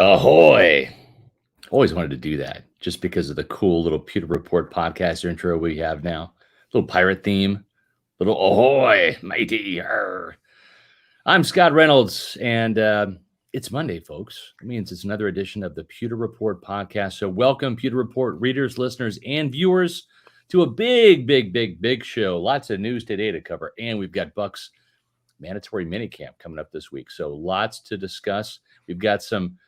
Ahoy! Always wanted to do that just because of the cool little Pewter Report podcast intro we have now. Little pirate theme, little ahoy, matey. Arr. I'm Scott Reynolds, and it's Monday, folks. It means it's another edition of the Pewter Report podcast. So, welcome, Pewter Report readers, listeners, and viewers, to a big show. Lots of news today to cover, and we've got Bucs mandatory Mini-Camp coming up this week. So, lots to discuss. We've got some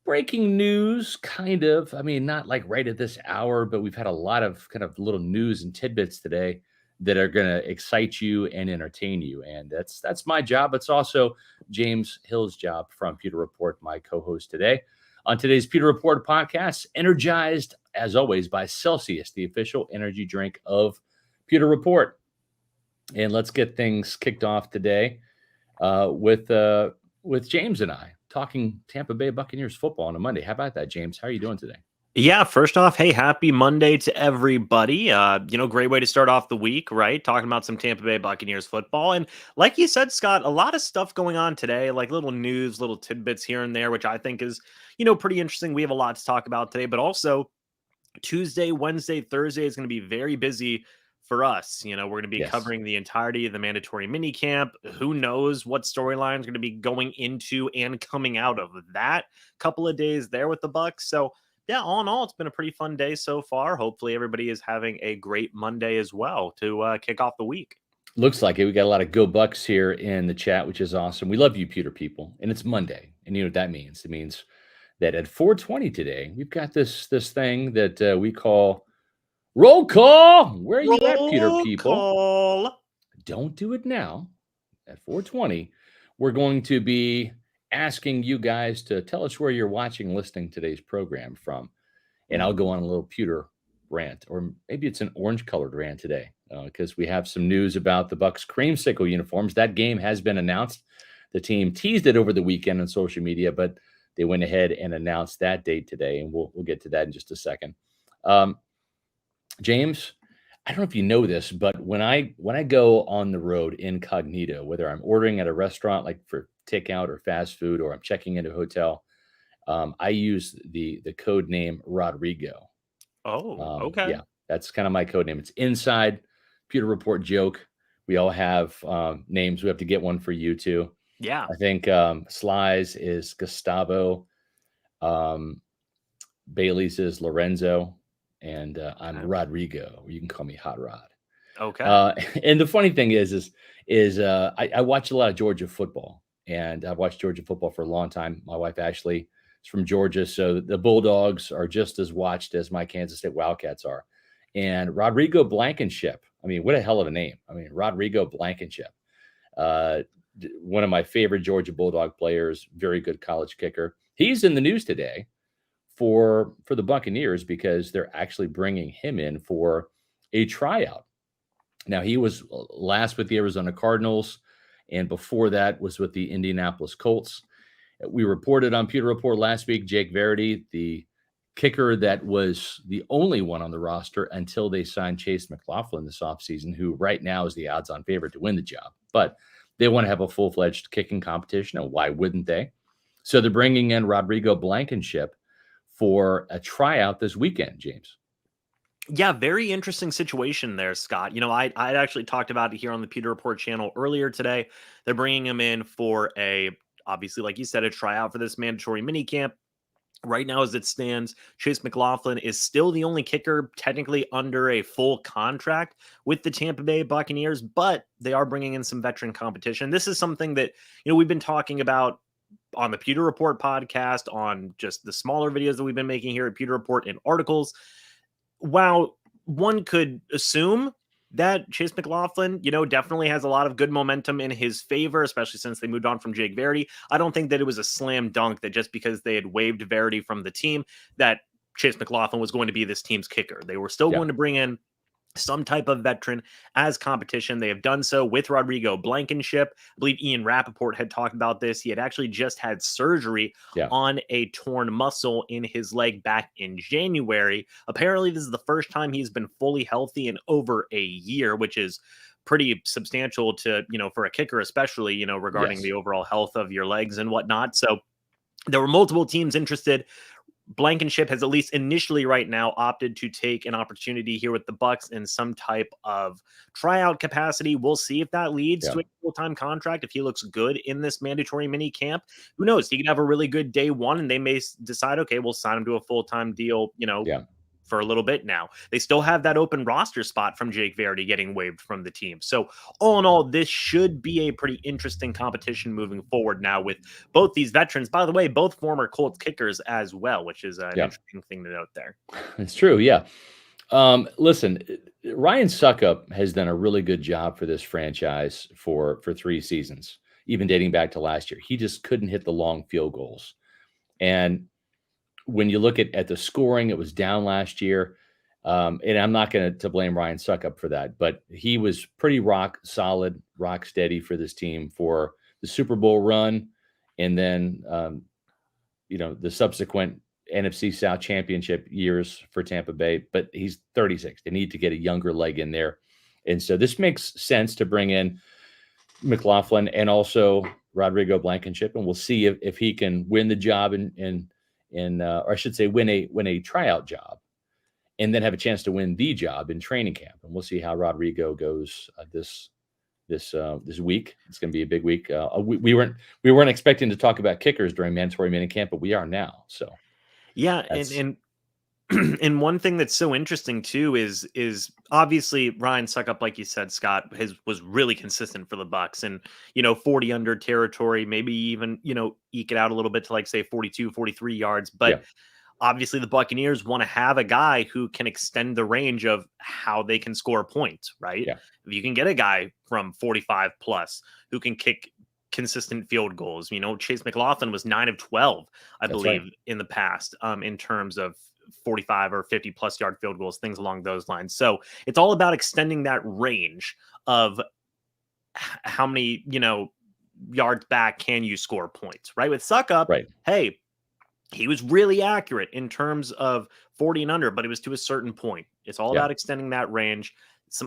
breaking news, kind of. I mean, not like right at this hour, but we've had a lot of kind of little news and tidbits today that are going to excite you and entertain you. And that's my job. It's also James Hill's job from Pewter Report, my co-host today. On today's Pewter Report podcast, energized, as always, by Celsius, the official energy drink of Pewter Report. And let's get things kicked off today with James and I talking Tampa Bay Buccaneers football on a Monday. How about that, James? How are you doing today? Yeah, first off, hey, happy Monday to everybody. Great way to start off the week, right? Talking about some Tampa Bay Buccaneers football. And like you said, Scott, a lot of stuff going on today, like little news, little tidbits here and there, which I think is, pretty interesting. We have a lot to talk about today, but also Tuesday, Wednesday, Thursday is going to be very busy for us. We're going to be covering the entirety of the mandatory mini camp. Who knows what storyline is going to be going into and coming out of that couple of days there with the Bucs. So yeah, all in all, it's been a pretty fun day so far. Hopefully everybody is having a great Monday as well to kick off the week. Looks like it. We got a lot of Go Bucs here in the chat, which is awesome. We love you, Pewter people. And it's Monday. And you know what that means? It means that at 4:20 today, we've got this thing that we call Roll Call. Where are you at, Pewter people? Call. Don't do it now. At 4:20, we're going to be asking you guys to tell us where you're watching, listening today's program from. And I'll go on a little Pewter rant, or maybe it's an orange-colored rant today, because we have some news about the Bucs creamsicle uniforms. That game has been announced. The team teased it over the weekend on social media, but they went ahead and announced that date today, and we'll get to that in just a second. James, I don't know if you know this, but when I go on the road incognito, whether I'm ordering at a restaurant like for takeout or fast food, or I'm checking into a hotel, I use the code name Rodrigo. Oh, okay. Yeah, that's kind of my code name. It's inside Pewter Report joke. We all have names. We have to get one for you too. Yeah. I think Sly's is Gustavo. Bailey's is Lorenzo. And I'm Rodrigo. You can call me Hot Rod. Okay. And the funny thing is I watch a lot of Georgia football, and I've watched Georgia football for a long time. My wife Ashley is from Georgia, so the Bulldogs are just as watched as my Kansas State Wildcats are. And Rodrigo Blankenship, I mean, what a hell of a name! I mean, Rodrigo Blankenship, one of my favorite Georgia Bulldog players, very good college kicker. He's in the news today for the Buccaneers because they're actually bringing him in for a tryout. Now, he was last with the Arizona Cardinals, and before that was with the Indianapolis Colts. We reported on Pewter Report last week, Jake Verity, the kicker that was the only one on the roster until they signed Chase McLaughlin this offseason, who right now is the odds-on favorite to win the job. But they want to have a full-fledged kicking competition, and why wouldn't they? So they're bringing in Rodrigo Blankenship for a tryout this weekend, James. Yeah, very interesting situation there, Scott. I'd actually talked about it here on the Pewter Report channel earlier today. They're bringing him in for obviously, like you said, a tryout for this mandatory mini camp. Right now, as it stands, Chase McLaughlin is still the only kicker technically under a full contract with the Tampa Bay Buccaneers, but they are bringing in some veteran competition. This is something that, we've been talking about on the Pewter Report podcast, on just the smaller videos that we've been making here at Pewter Report and articles. While one could assume that Chase McLaughlin, definitely has a lot of good momentum in his favor, especially since they moved on from Jake Verity, I don't think that it was a slam dunk that just because they had waived Verity from the team, that Chase McLaughlin was going to be this team's kicker. They were still going to bring in some type of veteran as competition. They have done so with Rodrigo Blankenship. I believe Ian Rappaport had talked about this. He had actually just had surgery on a torn muscle in his leg back in January. Apparently, this is the first time he's been fully healthy in over a year, which is pretty substantial to, for a kicker, especially, regarding the overall health of your legs and whatnot. So There were multiple teams interested. Blankenship has, at least initially right now, opted to take an opportunity here with the Bucs in some type of tryout capacity. We'll see if that leads to a full-time contract. If he looks good in this mandatory mini camp, who knows? He could have a really good day one, and they may decide, okay, we'll sign him to a full-time deal, for a little bit now. They still have that open roster spot from Jake Verity getting waived from the team. So all in all, this should be a pretty interesting competition moving forward now with both these veterans. By the way, both former Colts kickers as well, which is an interesting thing to note there. It's true. Yeah. Listen, Ryan Suckup has done a really good job for this franchise for 3 seasons, even dating back to last year. He just couldn't hit the long field goals. And when you look at the scoring, it was down last year. And I'm not going to blame Ryan Suckup for that, but he was pretty rock solid, rock steady for this team for the Super Bowl run. And then, the subsequent NFC South Championship years for Tampa Bay, but he's 36. They need to get a younger leg in there. And so this makes sense to bring in McLaughlin and also Rodrigo Blankenship. And we'll see if he can win the job or I should say win a tryout job and then have a chance to win the job in training camp. And we'll see how Rodrigo goes this week. It's going to be a big week. We weren't expecting to talk about kickers during mandatory minicamp, but we are now. So yeah, and and one thing that's so interesting too is obviously Ryan Suckup, like you said, Scott, was really consistent for the Bucs, and 40 under territory, maybe even eke it out a little bit to like say 42, 43 yards, but obviously the Buccaneers want to have a guy who can extend the range of how they can score points, right? Yeah. If you can get a guy from 45 plus who can kick consistent field goals, Chase McLaughlin was 9 of 12, I believe, in the past, in terms of 45 or 50 plus yard field goals, things along those lines. So it's all about extending that range of how many, yards back can you score points, right? With Suckup, hey, he was really accurate in terms of 40 and under, but it was to a certain point. It's all about extending that range.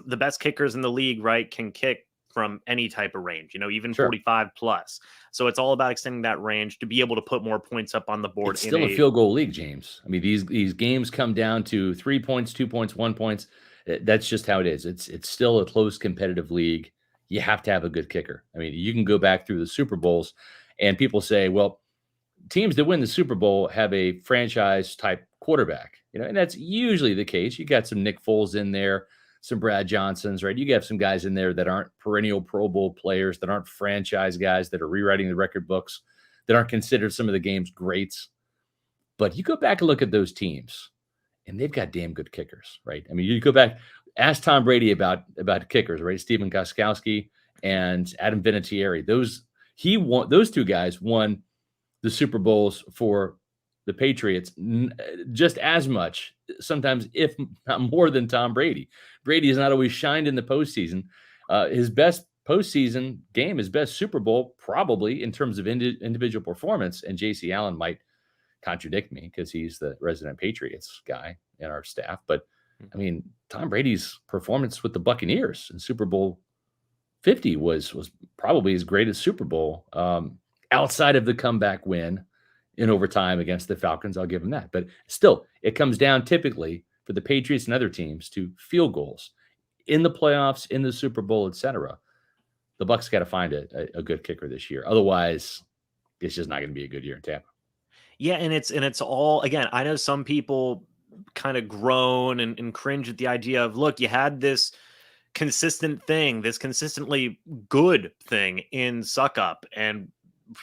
The best kickers in the league, right, can kick from any type of range, even 45 plus. So it's all about extending that range to be able to put more points up on the board. It's still a field goal league, James. I mean, these games come down to 3 points, 2 points, 1 point. That's just how it is. It's still a close competitive league. You have to have a good kicker. I mean, you can go back through the Super Bowls and people say, well, teams that win the Super Bowl have a franchise type quarterback, and that's usually the case. You got some Nick Foles in there, some Brad Johnsons, right? You have some guys in there that aren't perennial Pro Bowl players, that aren't franchise guys, that are rewriting the record books, that aren't considered some of the game's greats. But you go back and look at those teams, and they've got damn good kickers, right? I mean, you go back, ask Tom Brady about kickers, right? Stephen Gostkowski and Adam Vinatieri. Those 2 guys won the Super Bowls for the Patriots just as much, sometimes if not more than Tom Brady. Brady has not always shined in the postseason. His best postseason game, his best Super Bowl, probably in terms of individual performance, and J.C. Allen might contradict me because he's the resident Patriots guy in our staff. But, I mean, Tom Brady's performance with the Buccaneers in Super Bowl 50 was probably his greatest Super Bowl outside of the comeback win in overtime against the Falcons. I'll give him that. But still, it comes down typically for the Patriots and other teams to field goals in the playoffs, in the Super Bowl, etc. The Bucs got to find a good kicker this year. Otherwise, it's just not going to be a good year in Tampa. Yeah, and it's all, again, I know some people kind of groan and cringe at the idea of, look, you had this consistent thing, this consistently good thing in Suckup, and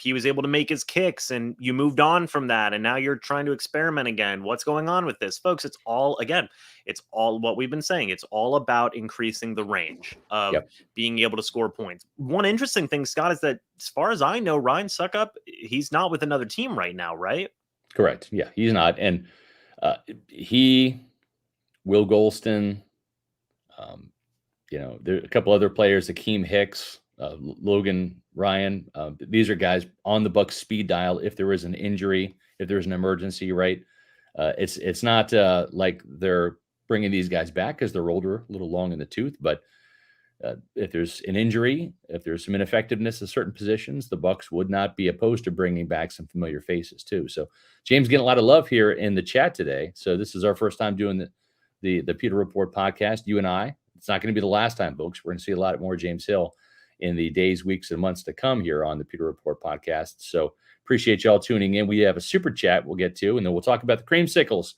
he was able to make his kicks, and you moved on from that, and now you're trying to experiment again. What's going on with this, folks? It's all what we've been saying. It's all about increasing the range of being able to score points. One interesting thing, Scott, is that as far as I know, Ryan Suckup, he's not with another team right now, right? Correct. Yeah, he's not. And Will Golston, there are a couple other players, Akeem Hicks, Logan Ryan. These are guys on the Bucs speed dial if there is an injury, if there's an emergency, right? It's not like they're bringing these guys back because they're older, a little long in the tooth, but If there's an injury, if there's some ineffectiveness in certain positions, the Bucs would not be opposed to bringing back some familiar faces too. So James getting a lot of love here in the chat today. So this is our first time doing the Pewter Report podcast, you and I. It's not going to be the last time, folks. We're going to see a lot more James Hill in the days, weeks, and months to come here on the Pewter Report podcast. So appreciate y'all tuning in. We have a super chat we'll get to, and then we'll talk about the creamsicles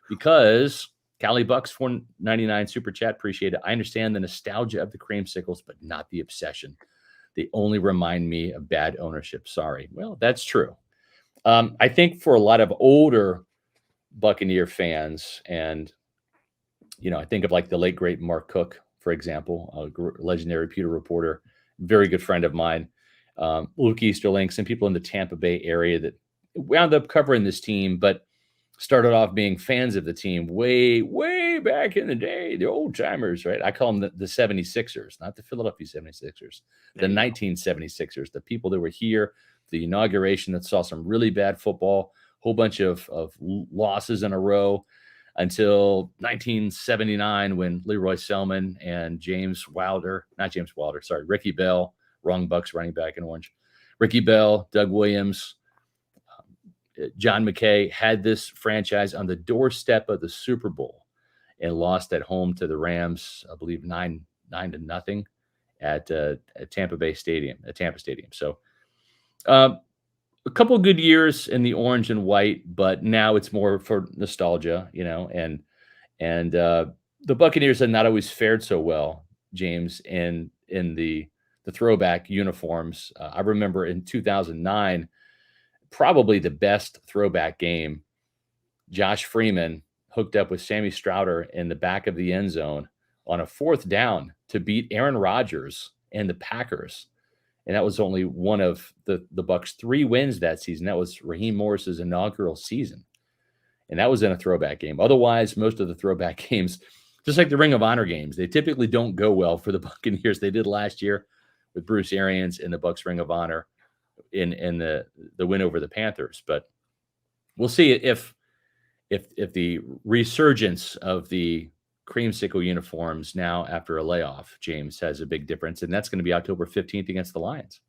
because Cali Bucks $4.99 super chat. Appreciate it. I understand the nostalgia of the creamsicles, but not the obsession. They only remind me of bad ownership. Sorry. Well, that's true. I think for a lot of older Buccaneer fans, and I think of like the late great Mark Cook, for example, a legendary Pewter reporter, very good friend of mine, Luke Easterling, some people in the Tampa Bay area that wound up covering this team, but started off being fans of the team way, way back in the day, the old timers, right? I call them the 76ers, not the Philadelphia 76ers, the 1976ers, the people that were here, the inauguration that saw some really bad football, whole bunch of losses in a row until 1979 when Leroy Selman and Ricky Bell, wrong Bucs running back in orange, Ricky Bell, Doug Williams, John McKay had this franchise on the doorstep of the Super Bowl and lost at home to the Rams, I believe 9-0 at Tampa Stadium. So a couple of good years in the orange and white, but now it's more for nostalgia, and the Buccaneers have not always fared so well, James, in the throwback uniforms. I remember in 2009, probably the best throwback game, Josh Freeman hooked up with Sammy Stroughter in the back of the end zone on a 4th down to beat Aaron Rodgers and the Packers. And that was only one of the Bucs' 3 wins that season. That was Raheem Morris's inaugural season. And that was in a throwback game. Otherwise, most of the throwback games, just like the Ring of Honor games, they typically don't go well for the Buccaneers. They did last year with Bruce Arians in the Bucs Ring of Honor in the win over the Panthers. But we'll see if the resurgence of the creamsicle uniforms now after a layoff, James, has a big difference. And that's going to be October 15th against the Lions.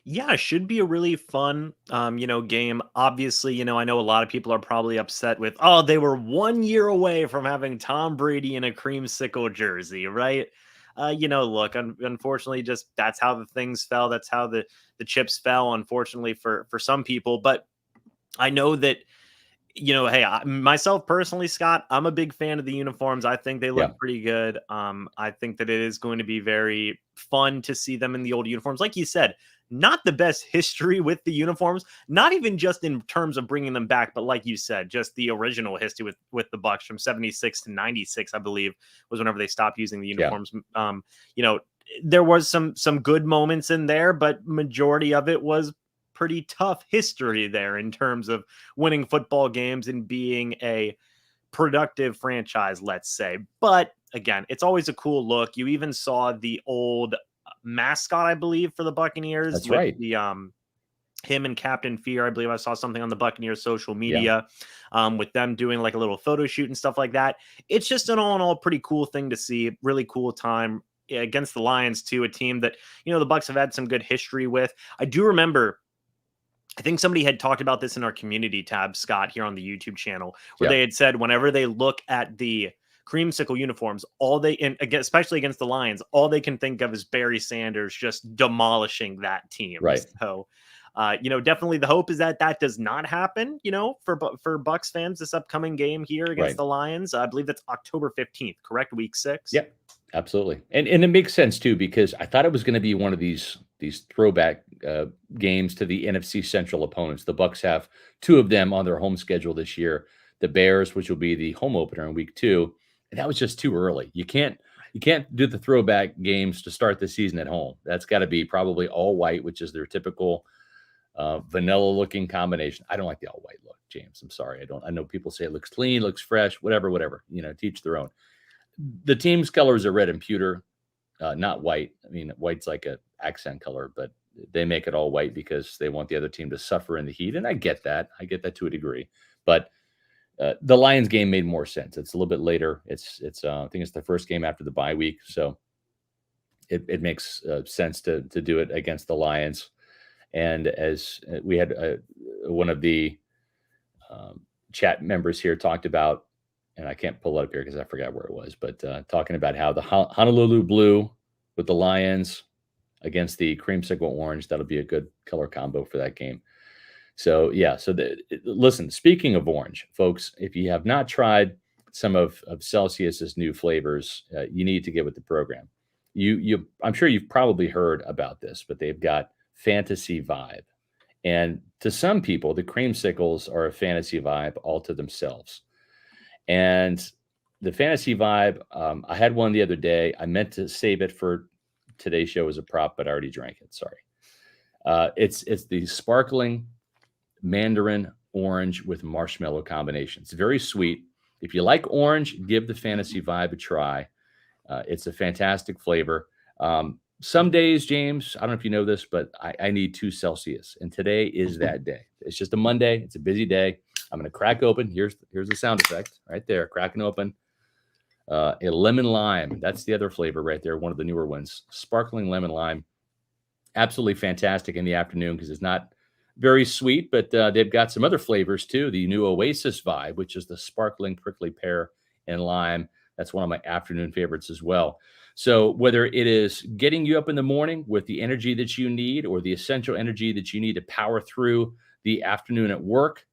Yeah, it should be a really fun, game. Obviously, I know a lot of people are probably upset with, they were 1 year away from having Tom Brady in a creamsicle jersey, right? Look, unfortunately, just that's how the things fell. That's how the chips fell, unfortunately, for some people. But I know that, hey, myself personally, Scott, I'm a big fan of the uniforms. I think they look pretty good. I think that it is going to be very fun to see them in the old uniforms. Like you said, not the best history with the uniforms, not even just in terms of bringing them back, but like you said, just the original history with the Bucs from 76 to 96, I believe, was whenever they stopped using the uniforms. There was some good moments in there, but majority of it was pretty tough history there in terms of winning football games and being a productive franchise, let's say. But again, it's always a cool look. You even saw the old mascot, I believe, for the Buccaneers. That's right. The him and Captain Fear. I believe I saw something on the Buccaneers social media with them doing like a little photo shoot and stuff like that. It's just an all in all pretty cool thing to see. Really cool time against the Lions too, a team that, the Bucs have had some good history with. I do remember, I think somebody had talked about this in our community tab, Scott, here on the YouTube channel, where they had said whenever they look at the creamsicle uniforms, especially against the Lions, all they can think of is Barry Sanders just demolishing that team. Right. So, definitely the hope is that does not happen, for Bucs fans this upcoming game here against the Lions. I believe that's October 15th, correct? Week 6. Yep, absolutely. And it makes sense too, because I thought it was going to be one of these throwback games to the NFC Central opponents. The Bucs have 2 of them on their home schedule this year. The Bears, which will be the home opener in week 2. And that was just too early. You can't do the throwback games to start the season at home. That's got to be probably all white, which is their typical vanilla looking combination. I don't like the all white look, James. I'm sorry. I know people say it looks clean, looks fresh, whatever, teach their own. The team's colors are red and pewter, not white. I mean, white's like an accent color, but they make it all white because they want the other team to suffer in the heat. And I get that to a degree, but the Lions game made more sense. It's a little bit later. It's I think it's the first game after the bye week. So it makes sense to do it against the Lions. And as we had one of the chat members here talked about, and I can't pull it up here because I forgot where it was, but talking about how the Honolulu blue with the Lions against the creamsicle orange, that'll be a good color combo for that game. So yeah, so listen, speaking of orange, folks, if you have not tried some of Celsius's new flavors, you need to get with the program. I'm sure you've probably heard about this, but they've got Fantasy Vibe. And to some people, the creamsicles are a fantasy vibe all to themselves. And the fantasy vibe, I had one the other day. I meant to save it for today's show as a prop, but I already drank it. Sorry. It's the sparkling mandarin orange with marshmallow combination. It's very sweet. If you like orange, give the fantasy vibe a try. It's a fantastic flavor. Some days, James, I don't know if you know this, but I need 2 Celsius, and today is that day. It's just a Monday. It's a busy day. I'm going to crack open. Here's the sound effect right there, cracking open. A lemon lime. That's the other flavor right there, one of the newer ones. Sparkling lemon lime. Absolutely fantastic in the afternoon because it's not very sweet, but they've got some other flavors too. The new Oasis Vibe, which is the sparkling prickly pear and lime. That's one of my afternoon favorites as well. So whether it is getting you up in the morning with the energy that you need or the essential energy that you need to power through the afternoon at work,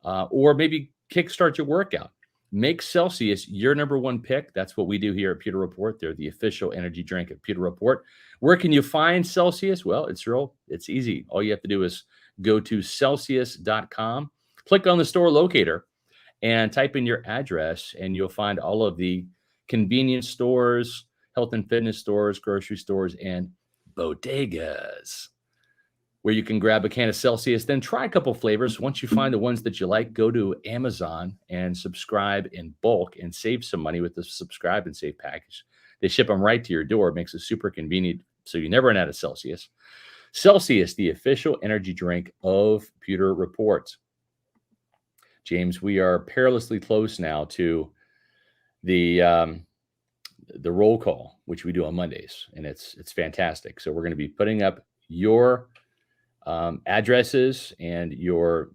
or maybe kickstart your workout, make Celsius your number one pick. That's what we do here at Pewter Report. They're the official energy drink of Pewter Report. Where can you find Celsius? Well, it's easy. All you have to do is go to Celsius.com, click on the store locator, and type in your address, and you'll find all of the convenience stores, health and fitness stores, grocery stores, and bodegas where you can grab a can of Celsius, then try a couple flavors. Once you find the ones that you like, go to Amazon and subscribe in bulk and save some money with the subscribe and save package. They ship them right to your door. It makes it super convenient, so you never run out of Celsius. Celsius, the official energy drink of Pewter Report. James, we are perilously close now to the roll call, which we do on Mondays, and it's fantastic. So we're going to be putting up your addresses and your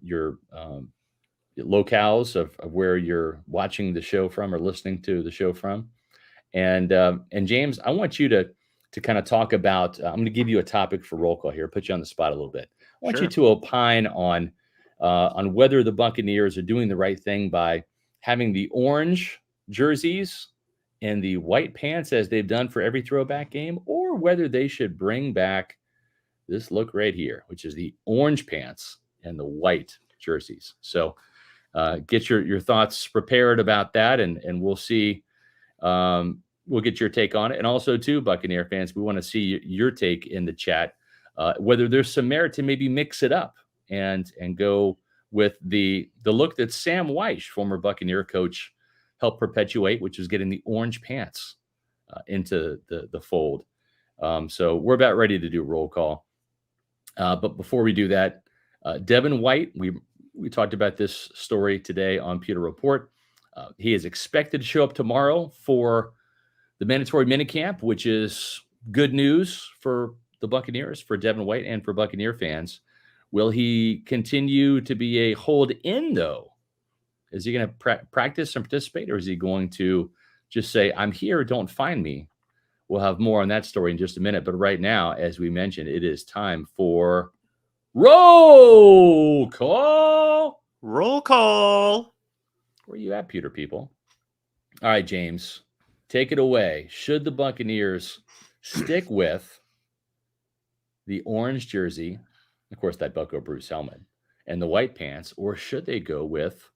locales of where you're watching the show from or listening to the show from. And James, I want you to kind of talk about, I'm going to give you a topic for roll call here, put you on the spot a little bit. I want you to opine on whether the Buccaneers are doing the right thing by having the orange jerseys and the white pants as they've done for every throwback game, or whether they should bring back this look right here, which is the orange pants and the white jerseys. So get your thoughts prepared about that, and we'll see. We'll get your take on it. And also, too, Buccaneer fans, we want to see your take in the chat, whether there's some merit to maybe mix it up and go with the look that Sam Weish, former Buccaneer coach, helped perpetuate, which is getting the orange pants into the fold. So we're about ready to do roll call. But before we do that, Devin White, we talked about this story today on Pewter Report. He is expected to show up tomorrow for the mandatory minicamp, which is good news for the Buccaneers, for Devin White, and for Buccaneer fans. Will he continue to be a hold-in, though? Is he going to practice and participate, or is he going to just say, I'm here, don't find me? We'll have more on that story in just a minute. But right now, as we mentioned, it is time for roll call. Roll call. Where are you at, Pewter people? All right, James, take it away. Should the Buccaneers stick with the orange jersey, of course, that Bucco Bruce helmet, and the white pants, or should they go with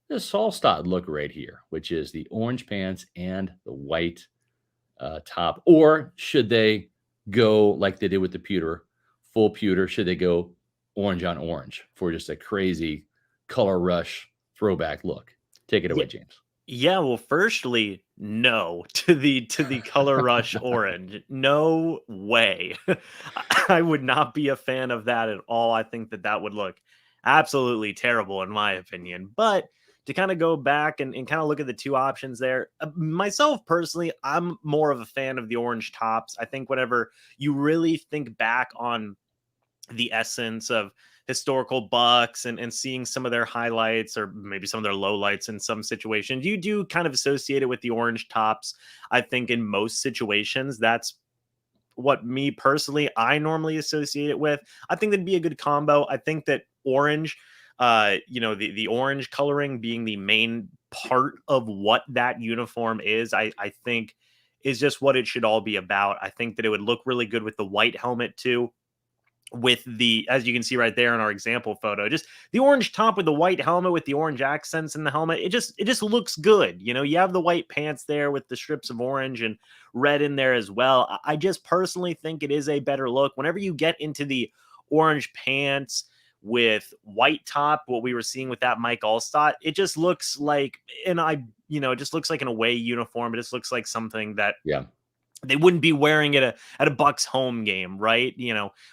the Solstad look right here, which is the orange pants and the white top? Or should they go like they did with the pewter, full pewter? Should they go orange on orange for just a crazy color rush throwback look? Take it away, James. Yeah, well, firstly, no to the color rush orange. No way. I would not be a fan of that at all. I think that would look absolutely terrible in my opinion. But to kind of go back and kind of look at the two options there. Myself personally, I'm more of a fan of the orange tops. I think whenever you really think back on the essence of historical Bucs and seeing some of their highlights or maybe some of their lowlights in some situations, you do kind of associate it with the orange tops. I think in most situations, that's what me personally, I normally associate it with. I think that'd be a good combo. I think that orange, the orange coloring being the main part of what that uniform is, I think is just what it should all be about. I think that it would look really good with the white helmet too, with the, as you can see right there in our example photo, just the orange top with the white helmet with the orange accents in the helmet. It just looks good. You have the white pants there with the strips of orange and red in there as well. I just personally think it is a better look whenever you get into the orange pants with white top, what we were seeing with that Mike Allstott. It just looks like, it just looks like an away uniform. It just looks like something that they wouldn't be wearing it at a Bucs home game, right?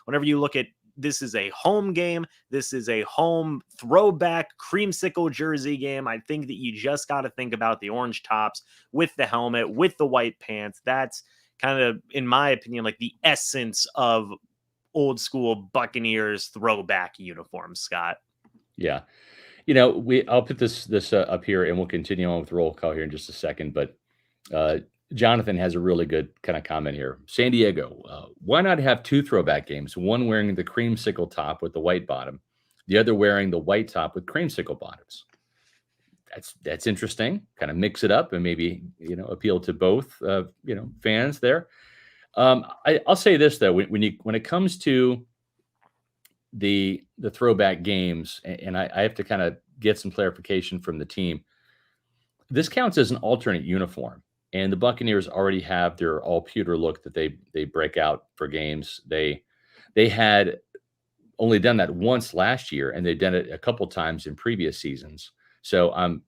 Whenever you look at, this is a home game, this is a home throwback creamsicle jersey game, I think that you just got to think about the orange tops with the helmet, with the white pants. That's kind of, in my opinion, like the essence of old school Buccaneers throwback uniforms, Scott. Yeah. I'll put this up here and we'll continue on with the roll call here in just a second, but Jonathan has a really good kind of comment here. San Diego, why not have two throwback games? One wearing the creamsicle top with the white bottom, the other wearing the white top with creamsicle bottoms. That's interesting. Kind of mix it up and maybe, appeal to both, fans there. I'll say this though, when it comes to the throwback games, and I have to kind of get some clarification from the team. This counts as an alternate uniform. And the Buccaneers already have their all pewter look that they break out for games. They had only done that once last year, and they've done it a couple times in previous seasons. So I don't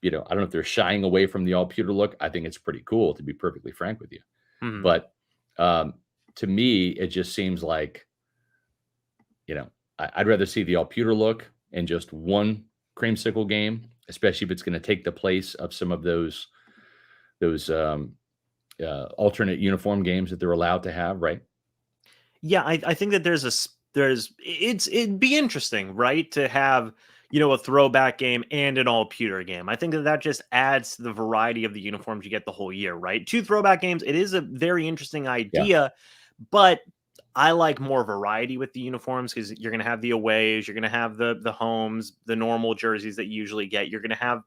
know if they're shying away from the all pewter look. I think it's pretty cool, to be perfectly frank with you. Mm-hmm. But to me, it just seems like, I'd rather see the all pewter look in just one creamsicle game, especially if it's going to take the place of some of those alternate uniform games that they're allowed to have, right? Yeah, I think that it'd be interesting, right, to have a throwback game and an all pewter game. I think that just adds to the variety of the uniforms you get the whole year, right? Two throwback games. It is a very interesting idea, but I like more variety with the uniforms because you're going to have the aways, you're going to have the homes, the normal jerseys that you usually get. You're going to have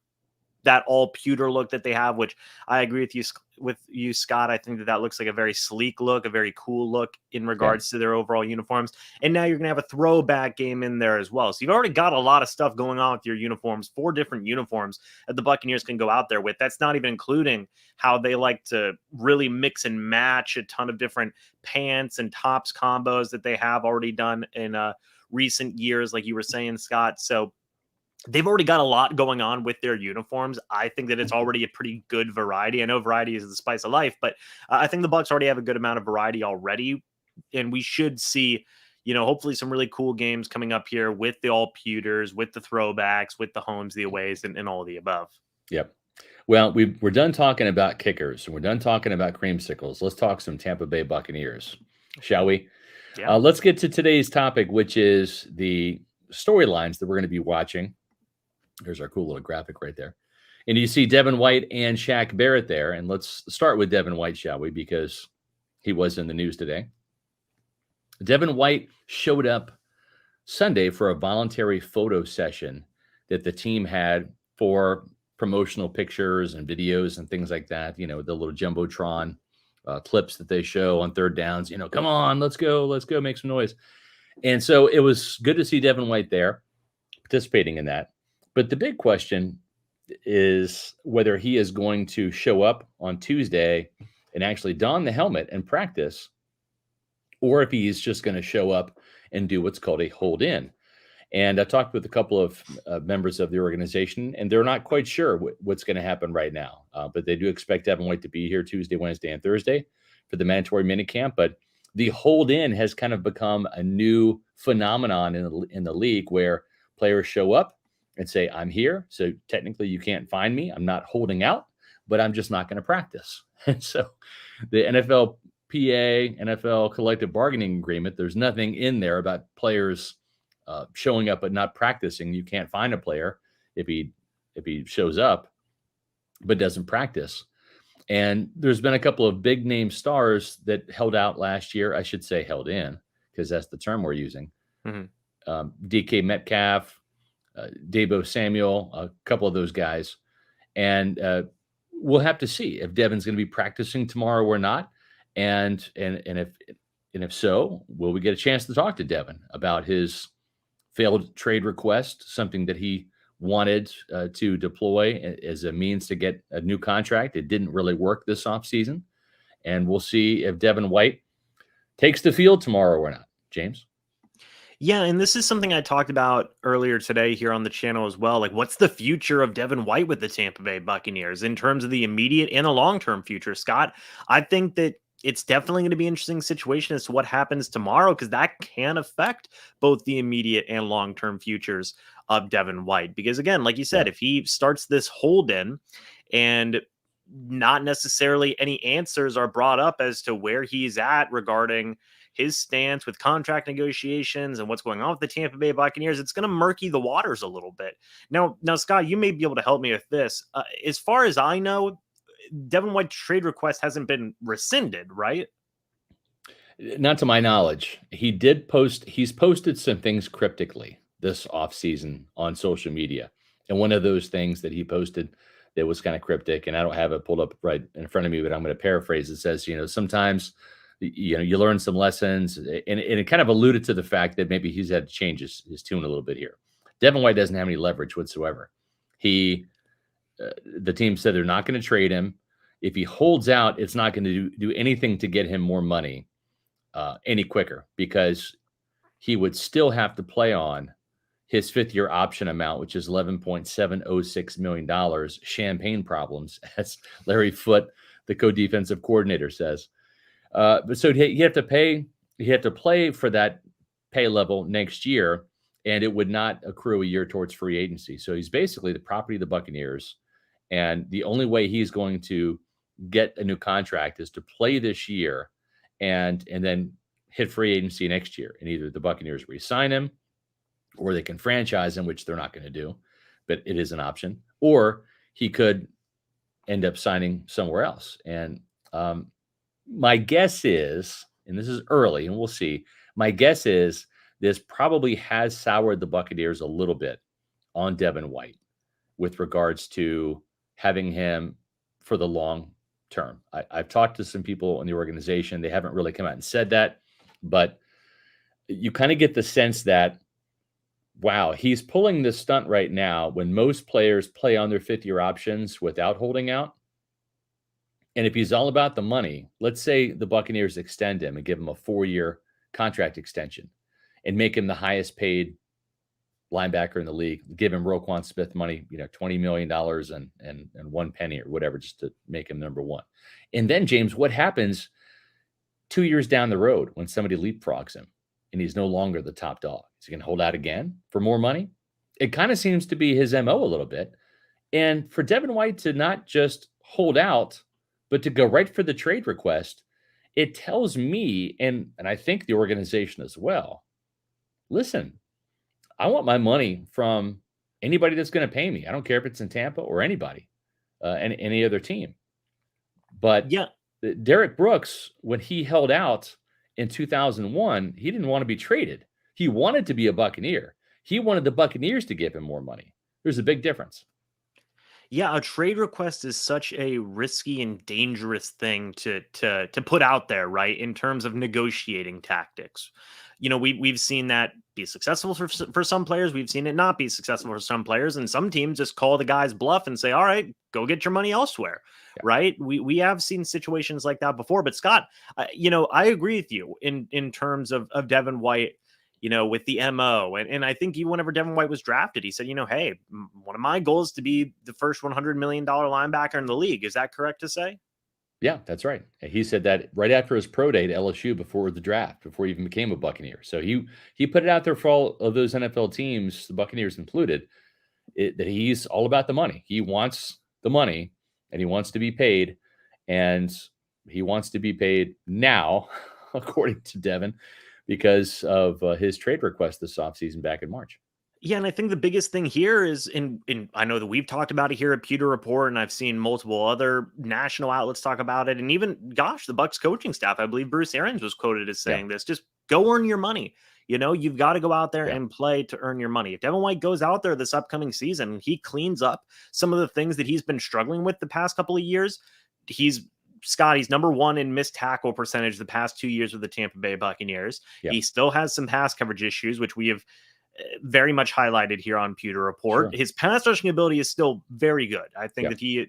that all pewter look that they have, which I agree with you, Scott. I think that looks like a very sleek look, a very cool look in regards to their overall uniforms. And now you're going to have a throwback game in there as well. So you've already got a lot of stuff going on with your uniforms, 4 different uniforms that the Buccaneers can go out there with. That's not even including how they like to really mix and match a ton of different pants and tops combos that they have already done in recent years, like you were saying, Scott. So they've already got a lot going on with their uniforms. I think that it's already a pretty good variety. I know variety is the spice of life, but I think the Bucs already have a good amount of variety already. And we should see, hopefully some really cool games coming up here with the all pewters, with the throwbacks, with the homes, the aways, and all of the above. Yep. Well, we're done talking about kickers and we're done talking about creamsicles. Let's talk some Tampa Bay Buccaneers, shall we? Yeah. Let's get to today's topic, which is the storylines that we're going to be watching. There's our cool little graphic right there. And you see Devin White and Shaq Barrett there. And let's start with Devin White, shall we? Because he was in the news today. Devin White showed up Sunday for a voluntary photo session that the team had for promotional pictures and videos and things like that. The little Jumbotron clips that they show on third downs. Come on, let's go, make some noise. And so it was good to see Devin White there participating in that. But the big question is whether he is going to show up on Tuesday and actually don the helmet and practice, or if he's just going to show up and do what's called a hold in. And I talked with a couple of members of the organization, and they're not quite sure what's going to happen right now. But they do expect Devin White to be here Tuesday, Wednesday, and Thursday for the mandatory minicamp. But the hold in has kind of become a new phenomenon in the league where players show up, and say, I'm here. So technically you can't find me. I'm not holding out, but I'm just not going to practice. And so the NFLPA, NFL collective bargaining agreement, there's nothing in there about players showing up but not practicing. You can't find a player if he shows up but doesn't practice. And there's been a couple of big name stars that held out last year. I should say held in, because that's the term we're using. DK Metcalf, Deebo Samuel, a couple of those guys. And we'll have to see if Devin's going to be practicing tomorrow or not. And if so, will we get a chance to talk to Devin about his failed trade request, something that he wanted to deploy as a means to get a new contract. It didn't really work this offseason. And we'll see if Devin White takes the field tomorrow or not. James? Yeah, and this is something I talked about earlier today here on the channel as well. Like, what's the future of Devin White with the Tampa Bay Buccaneers in terms of the immediate and the long-term future, Scott? I think that it's definitely going to be an interesting situation as to what happens tomorrow, because that can affect both the immediate and long-term futures of Devin White. Because again, like you said, if he starts this hold in and not necessarily any answers are brought up as to where he's at regarding his stance with contract negotiations and what's going on with the Tampa Bay Buccaneers, it's going to murky the waters a little bit. Now, Scott, you may be able to help me with this. As far as I know, Devin White's trade request hasn't been rescinded, right? Not to my knowledge. He's posted some things cryptically this offseason on social media. And one of those things that he posted that was kind of cryptic, and I don't have it pulled up right in front of me, but I'm going to paraphrase. It says, sometimes, you learn some lessons, and it kind of alluded to the fact that maybe he's had to change his tune a little bit here. Devin White doesn't have any leverage whatsoever. The team said they're not going to trade him. If he holds out, it's not going to do anything to get him more money any quicker, because he would still have to play on his fifth-year option amount, which is $11.706 million. Champagne problems, as Larry Foote, the co-defensive coordinator, says. But so he had to play for that pay level next year, and it would not accrue a year towards free agency. So he's basically the property of the Buccaneers, and the only way he's going to get a new contract is to play this year and then hit free agency next year. And either the Buccaneers re-sign him, or they can franchise him, which they're not going to do, but it is an option, or he could end up signing somewhere else. And my guess is, and this is early and we'll see, my guess is this probably has soured the Buccaneers a little bit on Devin White with regards to having him for the long term. I've talked to some people in the organization. They haven't really come out and said that, but you kind of get the sense that, wow, he's pulling this stunt right now when most players play on their fifth-year options without holding out. And if he's all about the money, let's say the Buccaneers extend him and give him a 4-year contract extension and make him the highest paid linebacker in the league, give him Roquan Smith money, $20 million and 1 penny or whatever, just to make him number one. And then, James, what happens 2 years down the road when somebody leapfrogs him and he's no longer the top dog? Is he going to hold out again for more money? It kind of seems to be his MO a little bit. And for Devin White to not just hold out, but to go right for the trade request, it tells me, and I think the organization as well, listen, I want my money from anybody that's going to pay me. I don't care if it's in Tampa or anybody, any other team. But yeah, Derek Brooks, when he held out in 2001, he didn't want to be traded. He wanted to be a Buccaneer. He wanted the Buccaneers to give him more money. There's a big difference. Yeah, a trade request is such a risky and dangerous thing to put out there, right? In terms of negotiating tactics. We've seen that be successful for some players. We've seen it not be successful for some players, and some teams just call the guy's bluff and say, all right, go get your money elsewhere. Yeah. Right. We have seen situations like that before, but Scott, I agree with you in terms of Devin White, with the MO. And I think whenever Devin White was drafted, he said, hey, one of my goals is to be the first $100 million linebacker in the league. Is that correct to say? Yeah, that's right. He said that right after his pro day at LSU before the draft, before he even became a Buccaneer. So he put it out there for all of those NFL teams, the Buccaneers included. that he's all about the money. He wants the money and he wants to be paid, and he wants to be paid now, according to Devin, because of his trade request this offseason back in March. Yeah, and I think the biggest thing here is in I know that we've talked about it here at Pewter Report, and I've seen multiple other national outlets talk about it, and even the Bucs coaching staff, I believe Bruce Arians was quoted as saying this: just go earn your money. You've got to go out there and play to earn your money. If Devin White goes out there this upcoming season, he cleans up some of the things that he's been struggling with the past couple of years. He's number one in missed tackle percentage the past 2 years with the Tampa Bay Buccaneers. He still has some pass coverage issues, which we have very much highlighted here on Pewter Report. His pass rushing ability is still very good. I think that he,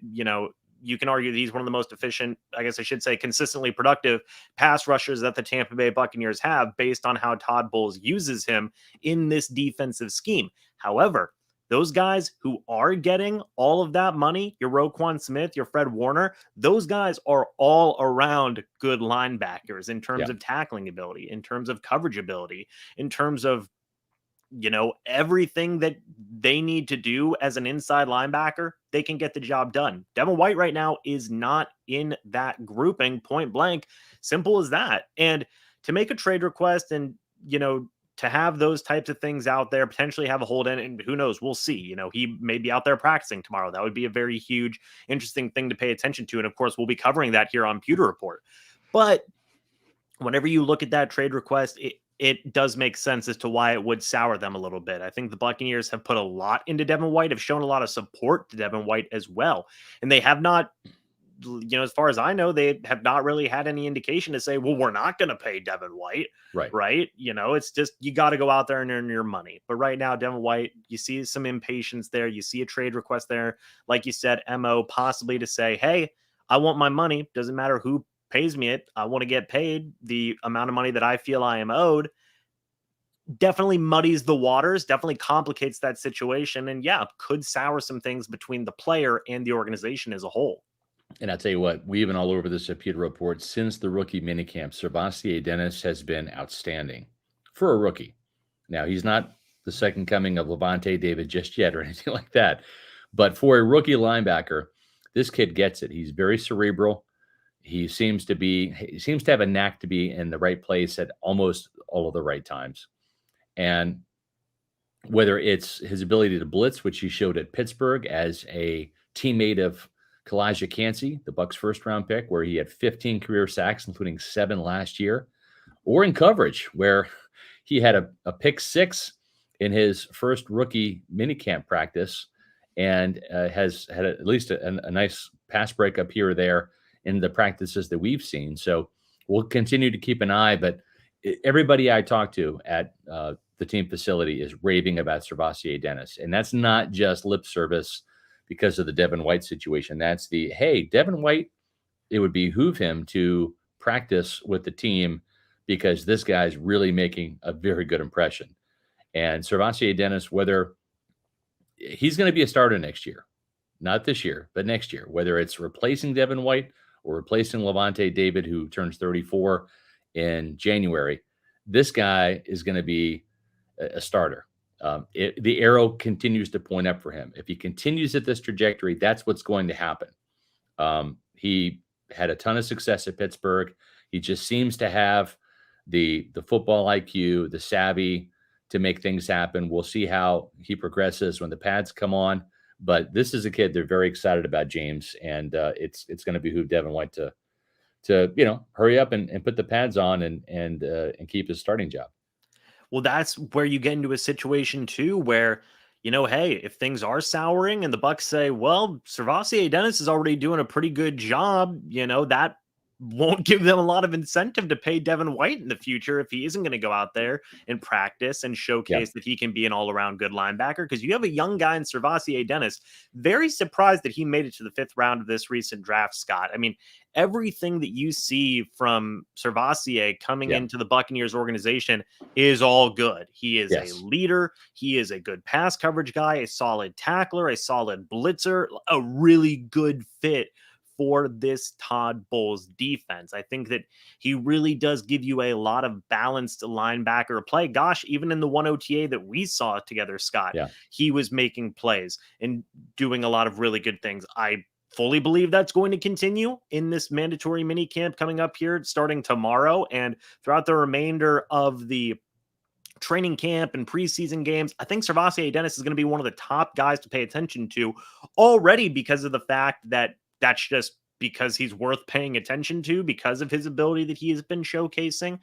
you can argue that he's one of the most efficient, I guess I should say, consistently productive pass rushers that the Tampa Bay Buccaneers have based on how Todd Bowles uses him in this defensive scheme. However, those guys who are getting all of that money, your Roquan Smith, your Fred Warner, those guys are all around good linebackers in terms of tackling ability, in terms of coverage ability, in terms of everything that they need to do as an inside linebacker, they can get the job done. Devin White right now is not in that grouping, point blank. Simple as that. And to make a trade request and, to have those types of things out there, potentially have a hold in, and who knows, we'll see. He may be out there practicing tomorrow. That would be a very huge, interesting thing to pay attention to. And of course, we'll be covering that here on Pewter Report. But whenever you look at that trade request, it does make sense as to why it would sour them a little bit. I think the Buccaneers have put a lot into Devin White, have shown a lot of support to Devin White as well. And they have not, as far as I know, they have not really had any indication to say, well, we're not going to pay Devin White. Right. It's just, you got to go out there and earn your money. But right now, Devin White, you see some impatience there. You see a trade request there. Like you said, MO possibly to say, hey, I want my money. Doesn't matter who pays me it. I want to get paid the amount of money that I feel I am owed. Definitely muddies the waters, definitely complicates that situation, and could sour some things between the player and the organization as a whole. And I'll tell you what, we've been all over this at Pewter Report since the rookie minicamp. SirVocea Dennis has been outstanding for a rookie. Now, he's not the second coming of Levante David just yet or anything like that, but for a rookie linebacker, this kid gets it. He's very cerebral. He seems to have a knack to be in the right place at almost all of the right times. And whether it's his ability to blitz, which he showed at Pittsburgh as a teammate of Kalijah Cansey, the Bucs first-round pick, where he had 15 career sacks, including 7 last year, or in coverage, where he had a pick 6 in his first rookie minicamp practice and has had at least a nice pass breakup here or there in the practices that we've seen. So we'll continue to keep an eye, but everybody I talk to at the team facility is raving about SirVocea Dennis. And that's not just lip service because of the Devin White situation. That's hey, Devin White, it would behoove him to practice with the team because this guy's really making a very good impression. And SirVocea Dennis, whether he's going to be a starter next year, not this year, but next year, whether it's replacing Devin White or replacing Levante David, who turns 34 in January, this guy is going to be a starter. The arrow continues to point up for him. If he continues at this trajectory, that's what's going to happen. He had a ton of success at Pittsburgh. He just seems to have the football IQ, the savvy to make things happen. We'll see how he progresses when the pads come on. But this is a kid they're very excited about, James, and it's going to behoove Devin White to hurry up and put the pads on and keep his starting job. Well, that's where you get into a situation too, where, hey, if things are souring and the Bucs say, well, SirVocea Dennis is already doing a pretty good job, that won't give them a lot of incentive to pay Devin White in the future if he isn't going to go out there and practice and showcase that he can be an all-around good linebacker. Because you have a young guy in SirVocea Dennis, very surprised that he made it to the 5th round of this recent draft, Scott. I mean, everything that you see from SirVocea coming into the Buccaneers organization is all good. He is a leader. He is a good pass coverage guy, a solid tackler, a solid blitzer, a really good fit for this Todd Bowles defense. I think that he really does give you a lot of balanced linebacker play. Gosh, even in the one OTA that we saw together, Scott, Yeah. he was making plays and doing a lot of really good things. I fully believe that's going to continue in this mandatory mini camp coming up here starting tomorrow and throughout the remainder of the training camp and preseason games. I think Servassier Dennis is going to be one of the top guys to pay attention to already because of the fact that that's just because he's worth paying attention to because of his ability that he has been showcasing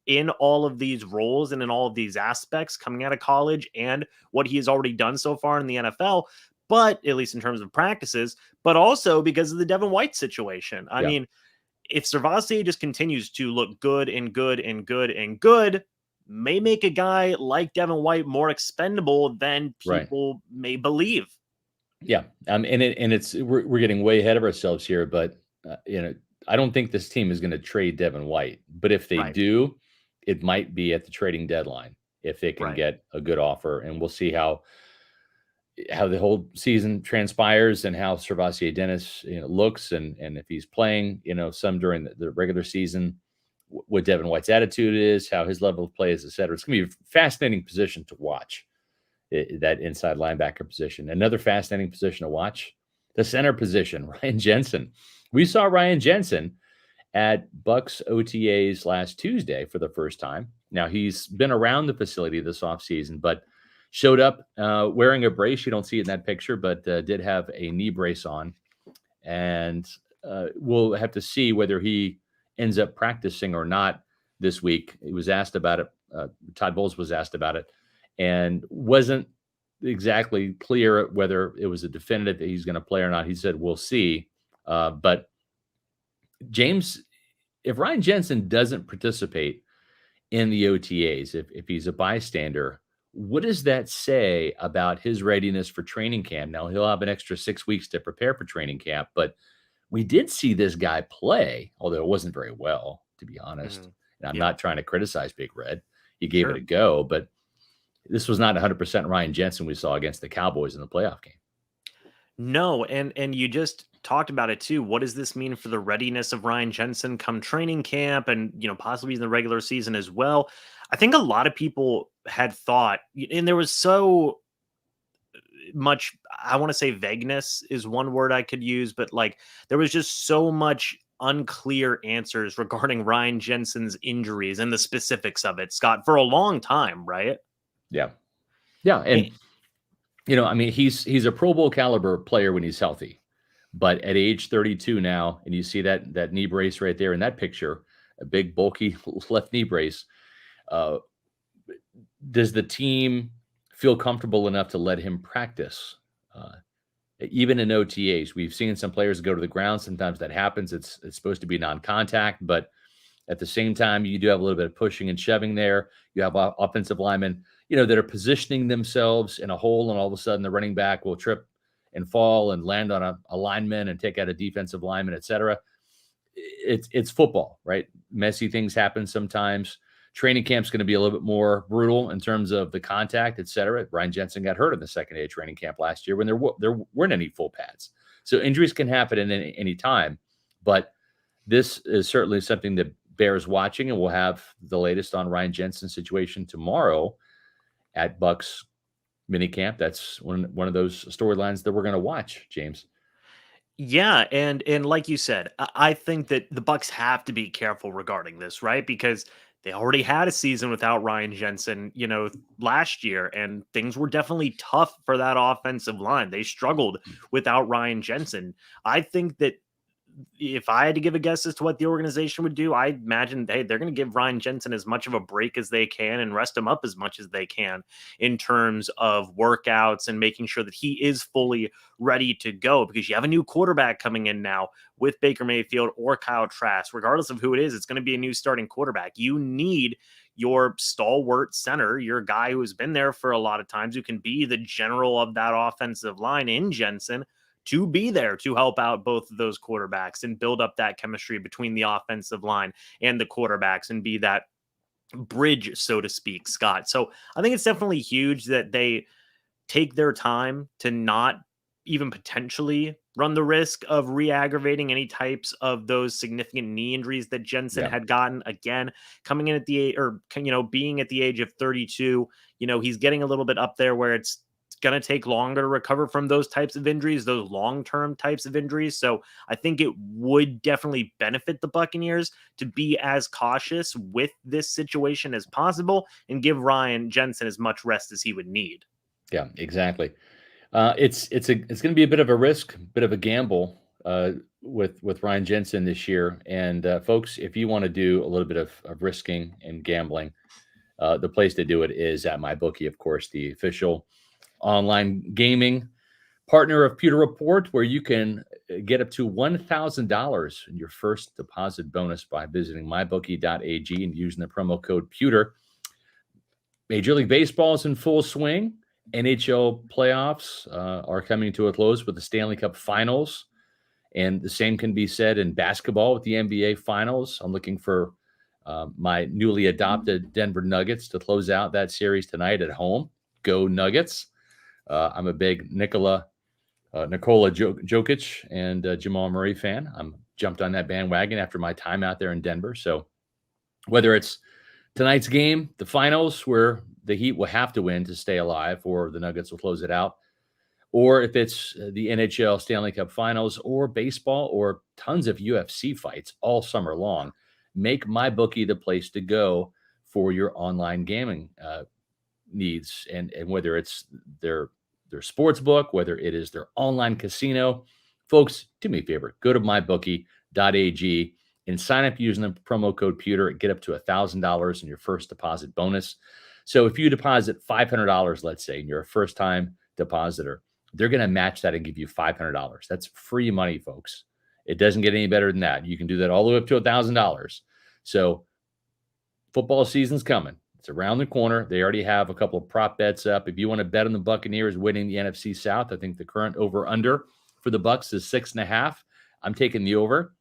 in all of these roles and in all of these aspects coming out of college and what he has already done so far in the NFL, but at least in terms of practices, but also because of the Devin White situation. I mean, if Servassier just continues to look good and good and good and good, may make a guy like Devin White more expendable than people may believe. Yeah. We're getting way ahead of ourselves here, but I don't think this team is going to trade Devin White, but if they do, it might be at the trading deadline if they can get a good offer, and we'll see how the whole season transpires and how Servassier Dennis looks, and if he's playing some during the regular season, what Devin White's attitude is, how his level of play is, et cetera. It's going to be a fascinating position to watch, that inside linebacker position. Another fascinating position to watch, the center position, Ryan Jensen. We saw Ryan Jensen at Bucs OTAs last Tuesday for the first time. Now, he's been around the facility this offseason, but showed up wearing a brace. You don't see it in that picture, but did have a knee brace on. And we'll have to see whether he ends up practicing or not this week. He was asked about it. Todd Bowles was asked about it and wasn't exactly clear whether it was a definitive that he's going to play or not. He said, we'll see. But James, if Ryan Jensen doesn't participate in the OTAs, if he's a bystander, what does that say about his readiness for training camp? Now, he'll have an extra 6 weeks to prepare for training camp, but we did see this guy play, although it wasn't very well, to be honest. And I'm not trying to criticize Big Red. He gave it a go, but this was not 100% Ryan Jensen we saw against the Cowboys in the playoff game. No, and you just talked about it too. What does this mean for the readiness of Ryan Jensen come training camp and, possibly in the regular season as well? I think a lot of people had thought, and there was so much, I want to say vagueness is one word I could use, but there was just so much unclear answers regarding Ryan Jensen's injuries and the specifics of it, Scott, for a long time, right? Yeah. Yeah. And, he's a Pro Bowl caliber player when he's healthy, but at age 32 now, and you see that knee brace right there in that picture, a big bulky left knee brace. Does the team feel comfortable enough to let him practice? Even in OTAs, we've seen some players go to the ground. Sometimes that happens. It's supposed to be non-contact, but at the same time, you do have a little bit of pushing and shoving there. You have offensive linemen, that are positioning themselves in a hole, and all of a sudden the running back will trip and fall and land on a lineman and take out a defensive lineman, et cetera. It's football, right? Messy things happen sometimes. Training camp's going to be a little bit more brutal in terms of the contact, et cetera. Ryan Jensen got hurt in the second day of training camp last year when there weren't any full pads. So injuries can happen at any time, but this is certainly something that bears watching, and we'll have the latest on Ryan Jensen's situation tomorrow at Bucs Mini-Camp. That's one of those storylines that we're going to watch, James. Yeah, and like you said, I think that the Bucs have to be careful regarding this, right? Because they already had a season without Ryan Jensen, last year, and things were definitely tough for that offensive line. They struggled without Ryan Jensen. I think that if I had to give a guess as to what the organization would do, I imagine, hey, they're going to give Ryan Jensen as much of a break as they can and rest him up as much as they can in terms of workouts and making sure that he is fully ready to go, because you have a new quarterback coming in now with Baker Mayfield or Kyle Trask. Regardless of who it is, it's going to be a new starting quarterback. You need your stalwart center, your guy who has been there for a lot of times, who can be the general of that offensive line in Jensen, to be there to help out both of those quarterbacks and build up that chemistry between the offensive line and the quarterbacks and be that bridge, so to speak, Scott. So I think it's definitely huge that they take their time to not even potentially run the risk of re-aggravating any types of those significant knee injuries that Jensen had gotten. Again, coming in at the being at the age of 32, he's getting a little bit up there where it's going to take longer to recover from those types of injuries, those long-term types of injuries. So I think it would definitely benefit the Buccaneers to be as cautious with this situation as possible and give Ryan Jensen as much rest as he would need. Yeah, exactly. It's going to be a bit of a risk, bit of a gamble with Ryan Jensen this year. And folks, if you want to do a little bit of risking and gambling, the place to do it is at MyBookie, of course, the official online gaming partner of Pewter Report, where you can get up to $1,000 in your first deposit bonus by visiting mybookie.ag and using the promo code Pewter. Major League Baseball is in full swing. NHL playoffs are coming to a close with the Stanley Cup Finals, and the same can be said in basketball with the NBA Finals. I'm looking for my newly adopted Denver Nuggets to close out that series tonight at home. Go Nuggets. I'm a big Nikola Jokic and Jamal Murray fan. I'm jumped on that bandwagon after my time out there in Denver. So whether it's tonight's game, the finals, where the Heat will have to win to stay alive, or the Nuggets will close it out, or if it's the NHL Stanley Cup Finals, or baseball, or tons of UFC fights all summer long, make MyBookie the place to go for your online gaming needs. And whether it's their sports book, whether it is their online casino, folks, do me a favor, go to mybookie.ag and sign up using the promo code Pewter and get up to $1,000 in your first deposit bonus. So if you deposit $500, let's say, and you're a first-time depositor, they're going to match that and give you $500. That's free money, folks. It doesn't get any better than that. You can do that all the way up to $1,000. So football season's coming. It's around the corner. They already have a couple of prop bets up. If you want to bet on the Buccaneers winning the NFC South, I think the current over-under for the Bucs is 6.5. I'm taking the over.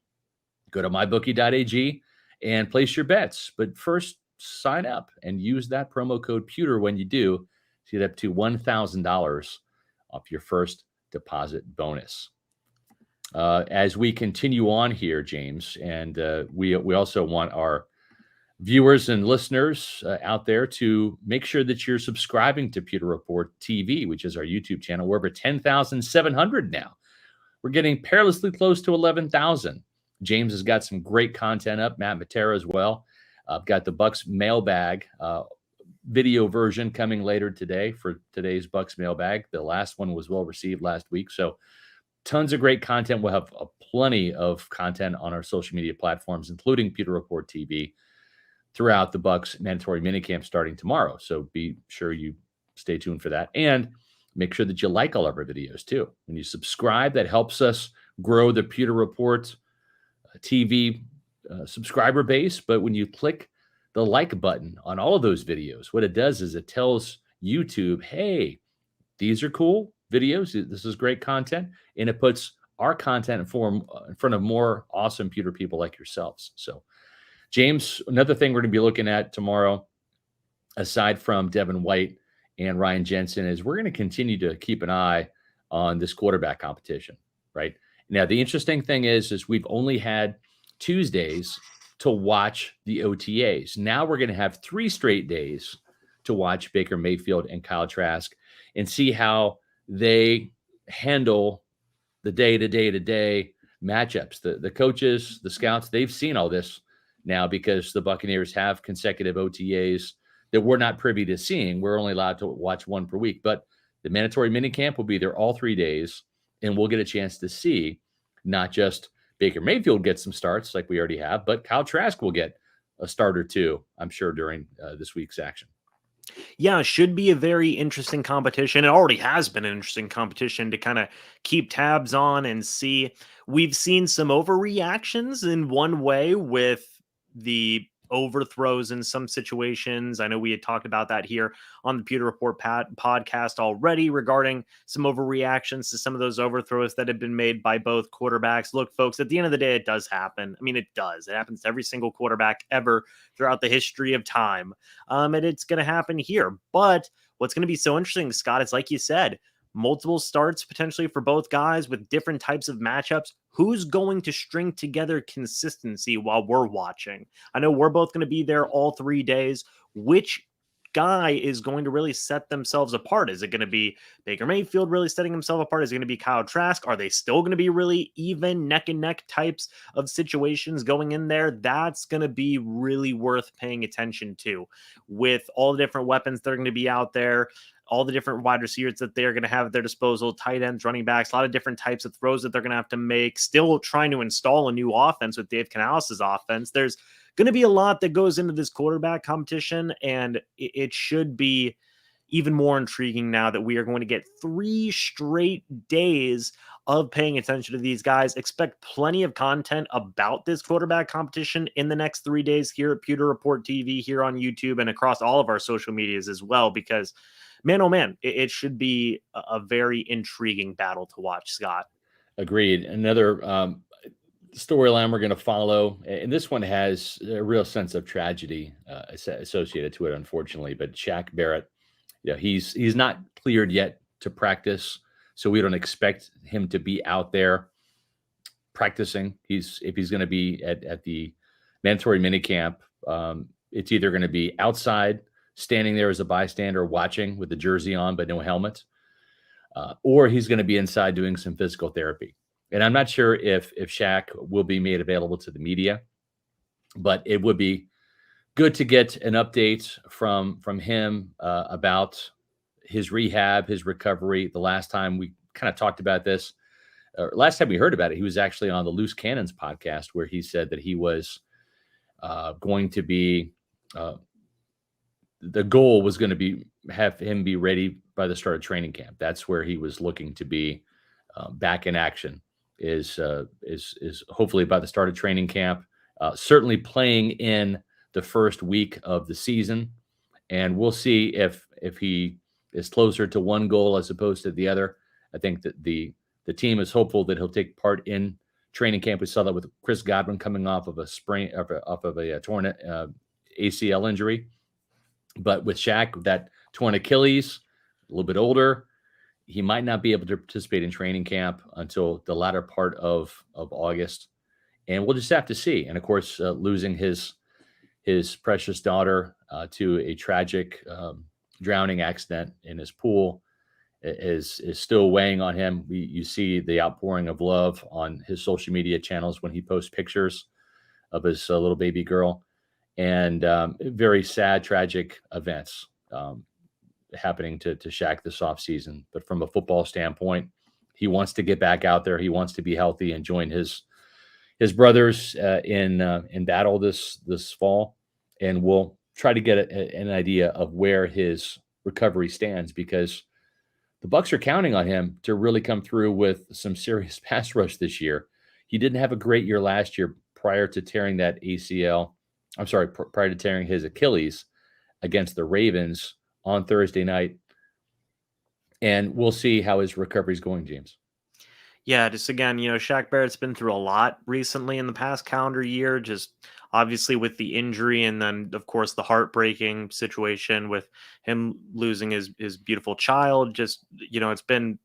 Go to mybookie.ag and place your bets. But first, sign up and use that promo code Pewter when you do to get up to $1,000 off your first deposit bonus. As we continue on here, James, and we also want our viewers and listeners out there to make sure that you're subscribing to Pewter Report TV, which is our YouTube channel. We're over 10,700 now. We're getting perilously close to 11,000. James has got some great content up, Matt Matera as well. I've got the Bucs mailbag video version coming later today for today's Bucs mailbag. The last one was well received last week. So tons of great content. We'll have plenty of content on our social media platforms, including Pewter Report TV, throughout the Bucs mandatory minicamp starting tomorrow. So be sure you stay tuned for that. And make sure that you like all of our videos too. When you subscribe, that helps us grow the Pewter Report TV subscriber base. But when you click the like button on all of those videos, what it does is it tells YouTube, hey, these are cool videos. This is great content. And it puts our content in front of more awesome Pewter people like yourselves. So James, another thing we're going to be looking at tomorrow, aside from Devin White and Ryan Jensen, is we're going to continue to keep an eye on this quarterback competition, right? Now, the interesting thing is we've only had Tuesdays to watch the OTAs. Now we're going to have 3 straight days to watch Baker Mayfield and Kyle Trask and see how they handle the day-to-day matchups. The coaches, the scouts, they've seen all this now because the Buccaneers have consecutive OTAs that we're not privy to seeing. We're only allowed to watch one per week. But the mandatory minicamp will be there all 3 days, and we'll get a chance to see not just Baker Mayfield get some starts like we already have, but Kyle Trask will get a start or two, I'm sure, during this week's action. Yeah, should be a very interesting competition. It already has been an interesting competition to kind of keep tabs on and see. We've seen some overreactions in one way with the overthrows in some situations. I know we had talked about that here on the Pewter Report podcast already regarding some overreactions to some of those overthrows that have been made by both quarterbacks. Look, folks, at the end of the day, it does happen. I mean, it does. It happens to every single quarterback ever throughout the history of time. And it's going to happen here. But what's going to be so interesting, Scott, is like you said, multiple starts potentially for both guys with different types of matchups. Who's going to string together consistency while we're watching? I know we're both going to be there all 3 days. Which guy is going to really set themselves apart? Is it going to be Baker Mayfield really setting himself apart? Is it going to be Kyle Trask? Are they still going to be really even neck and neck types of situations going in there? That's going to be really worth paying attention to, with all the different weapons that are going to be out there, all the different wide receivers that they're going to have at their disposal, tight ends, running backs, a lot of different types of throws that they're going to have to make, still trying to install a new offense with Dave Canales' offense. There's going to be a lot that goes into this quarterback competition, and it should be even more intriguing now that we are going to get 3 straight days of paying attention to these guys. Expect plenty of content about this quarterback competition in the next 3 days here at Pewter Report TV, here on YouTube, and across all of our social medias as well, because man, oh man, it should be a very intriguing battle to watch, Scott. Agreed. Another storyline we're going to follow, and this one has a real sense of tragedy associated to it, unfortunately. But Shaq Barrett, he's not cleared yet to practice, so we don't expect him to be out there practicing. If he's going to be at the mandatory minicamp, it's either going to be outside, standing there as a bystander watching with the jersey on but no helmet, or he's going to be inside doing some physical therapy. And I'm not sure if Shaq will be made available to the media, but it would be good to get an update from him about his rehab, his recovery. The last time we kind of talked about this, last time we heard about it, he was actually on the Loose Cannons podcast, where he said that he was going to be the goal was going to be have him be ready by the start of training camp. That's where he was looking to be back in action. Is hopefully by the start of training camp, certainly playing in the first week of the season, and we'll see if he is closer to one goal as opposed to the other. I think that the team is hopeful that he'll take part in training camp. We saw that with Chris Godwin coming off of a torn ACL injury, but with Shaq, that torn Achilles, a little bit older, he might not be able to participate in training camp until the latter part of August. And we'll just have to see. And of course, losing his precious daughter to a tragic drowning accident in his pool is still weighing on him. You see the outpouring of love on his social media channels when he posts pictures of his little baby girl, and very sad, tragic events happening to Shaq this offseason. But from a football standpoint, he wants to get back out there. He wants to be healthy and join his brothers in battle this fall. And we'll try to get an idea of where his recovery stands, because the Bucs are counting on him to really come through with some serious pass rush this year. He didn't have a great year last year prior to tearing that ACL. I'm sorry, prior to tearing his Achilles against the Ravens on Thursday night. And we'll see how his recovery is going, James. Yeah, just again, Shaq Barrett's been through a lot recently in the past calendar year, just obviously with the injury, and then of course the heartbreaking situation with him losing his beautiful child. Just, it's been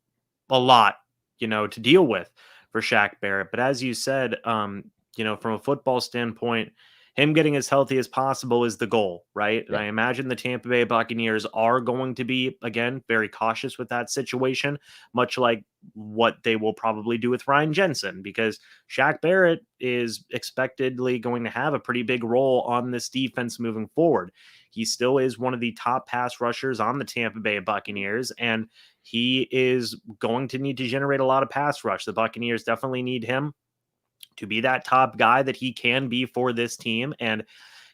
a lot, to deal with for Shaq Barrett. But as you said, from a football standpoint, him getting as healthy as possible is the goal, right? Yeah. And I imagine the Tampa Bay Buccaneers are going to be, again, very cautious with that situation, much like what they will probably do with Ryan Jensen, because Shaq Barrett is expectedly going to have a pretty big role on this defense moving forward. He still is one of the top pass rushers on the Tampa Bay Buccaneers, and he is going to need to generate a lot of pass rush. The Buccaneers definitely need him to be that top guy that he can be for this team. And,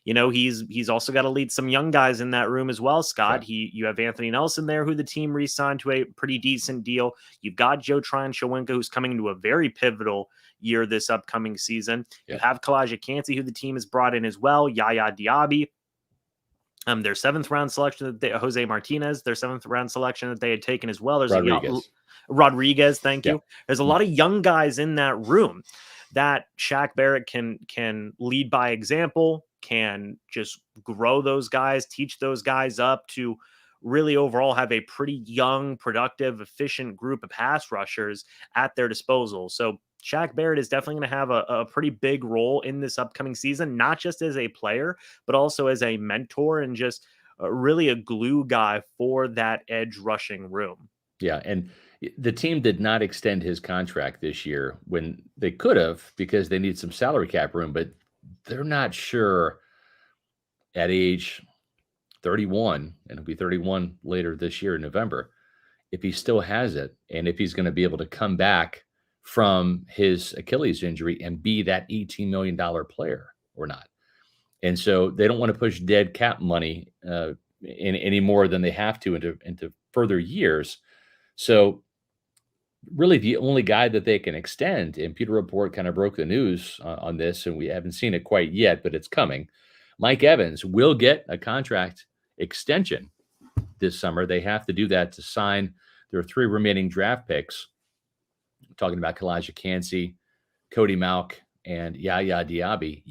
he's also got to lead some young guys in that room as well, Scott. Yeah. You have Anthony Nelson there, who the team re-signed to a pretty decent deal. You've got Joe Tryon-Shoyinka, who's coming into a very pivotal year this upcoming season. Yeah. You have Kalijah Kancey, who the team has brought in as well. Yaya Diaby, their 7th round selection, Jose Martinez, their 7th round selection that they had taken as well. There's Rodriguez. Thank you. There's a lot of young guys in that room that Shaq Barrett can lead by example, can just grow those guys, teach those guys up to really overall have a pretty young, productive, efficient group of pass rushers at their disposal. So Shaq Barrett is definitely going to have a pretty big role in this upcoming season, not just as a player, but also as a mentor and just really a glue guy for that edge rushing room. Yeah, and the team did not extend his contract this year when they could have because they need some salary cap room, but they're not sure at age 31, and he'll be 31 later this year in November, if he still has it and if he's going to be able to come back from his Achilles injury and be that $18 million player or not. And so they don't want to push dead cap money in any more than they have to into further years. So really the only guy that they can extend, and Pewter Report kind of broke the news on this, and we haven't seen it quite yet, but it's coming. Mike Evans will get a contract extension this summer. They have to do that to sign their 3 remaining draft picks. I'm talking about Kalijah Kancey, Cody Mauch, and Yaya Diaby.